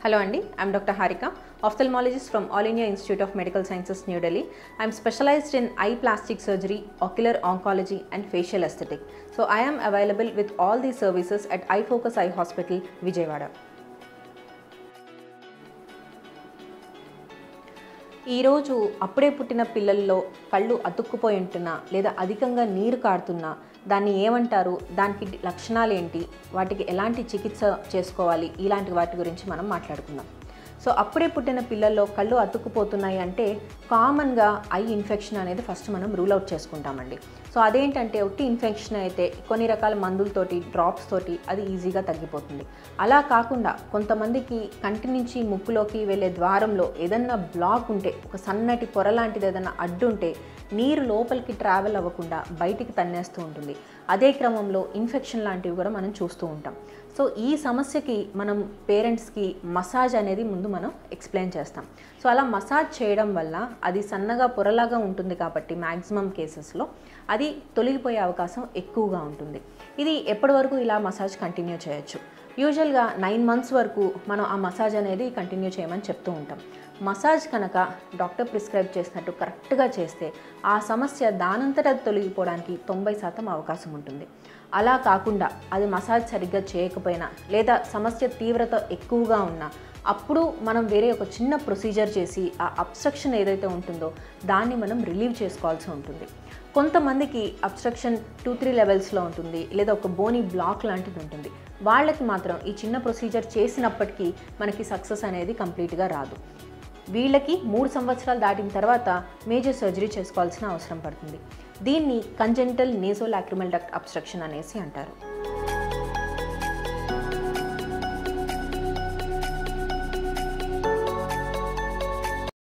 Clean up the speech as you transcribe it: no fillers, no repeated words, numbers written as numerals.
Hello Andy, I am Dr. Harika, ophthalmologist from All India Institute of Medical Sciences, New Delhi. I am specialized in eye plastic surgery, ocular oncology and facial aesthetic. So I am available with all these services at Eye Focus Eye Hospital, Vijayawada. ఈరోజు అప్పుడే పుట్టిన పిల్లల్లో కళ్ళు అతుక్కుపోయి ఉంటున్నా లేదా అధికంగా నీరు కారుతున్నా దాన్ని ఏమంటారు, దానికి లక్షణాలు ఏంటి, వాటికి ఎలాంటి చికిత్స చేసుకోవాలి, ఇలాంటి వాటి గురించి మనం మాట్లాడుకుందాం. సో అప్పుడే పుట్టిన పిల్లల్లో కళ్ళు అతుక్కుపోతున్నాయి అంటే కామన్గా ఐ ఇన్ఫెక్షన్ అనేది ఫస్ట్ మనం రూల్ అవుట్ చేసుకుంటామండి. సో అదేంటంటే ఒట్టి ఇన్ఫెక్షన్ అయితే కొన్ని రకాల మందులతోటి డ్రాప్స్ తోటి అది ఈజీగా తగ్గిపోతుంది. అలా కాకుండా కొంతమందికి కంటి నుంచి ముక్కులోకి వెళ్ళే ద్వారంలో ఏదన్నా బ్లాక్ ఉంటే, ఒక సన్నటి పొర లాంటిది ఏదైనా అడ్డుంటే నీరు లోపలికి ట్రావెల్ అవ్వకుండా బయటికి తన్నేస్తూ ఉంటుంది. అదే క్రమంలో ఇన్ఫెక్షన్ లాంటివి కూడా మనం చూస్తూ ఉంటాం. సో ఈ సమస్యకి మనం పేరెంట్స్కి మసాజ్ అనేది ముందు మనం ఎక్స్ప్లెయిన్ చేస్తాం. సో అలా మసాజ్ చేయడం వల్ల అది సన్నగా పొరలాగా ఉంటుంది కాబట్టి మ్యాక్సిమం కేసెస్లో అది తొలగిపోయే అవకాశం ఎక్కువగా ఉంటుంది. ఇది ఎప్పటి వరకు ఇలా మసాజ్ కంటిన్యూ చేయొచ్చు? యూజువల్గా 9 months వరకు మనం ఆ మసాజ్ అనేది కంటిన్యూ చేయమని చెప్తూ ఉంటాం. మసాజ్ కనుక డాక్టర్ ప్రిస్క్రైబ్ చేసినట్టు కరెక్ట్గా చేస్తే ఆ సమస్య దానంతట తొలగిపోవడానికి 90% అవకాశం ఉంటుంది. అలా కాకుండా అది మసాజ్ సరిగ్గా చేయకపోయినా లేదా సమస్య తీవ్రత ఎక్కువగా ఉన్నా అప్పుడు మనం వేరే ఒక చిన్న ప్రొసీజర్ చేసి ఆ అబ్స్ట్రక్షన్ ఏదైతే ఉంటుందో దాన్ని మనం రిలీవ్ చేసుకోవాల్సి ఉంటుంది. కొంతమందికి అబ్స్ట్రక్షన్ 2-3 లెవెల్స్లో ఉంటుంది, లేదా ఒక బోనీ బ్లాక్ లాంటిది ఉంటుంది. వాళ్ళకి మాత్రం ఈ చిన్న ప్రొసీజర్ చేసినప్పటికీ మనకి సక్సెస్ అనేది కంప్లీట్గా రాదు. వీళ్ళకి 3 సంవత్సరాలు దాటిన తర్వాత మేజర్ సర్జరీ చేసుకోవాల్సిన అవసరం పడుతుంది. దీన్ని కంజెంటల్ నేసోలాక్రిమల్ డక్ట్ అబ్స్ట్రక్షన్ అనేసి అంటారు.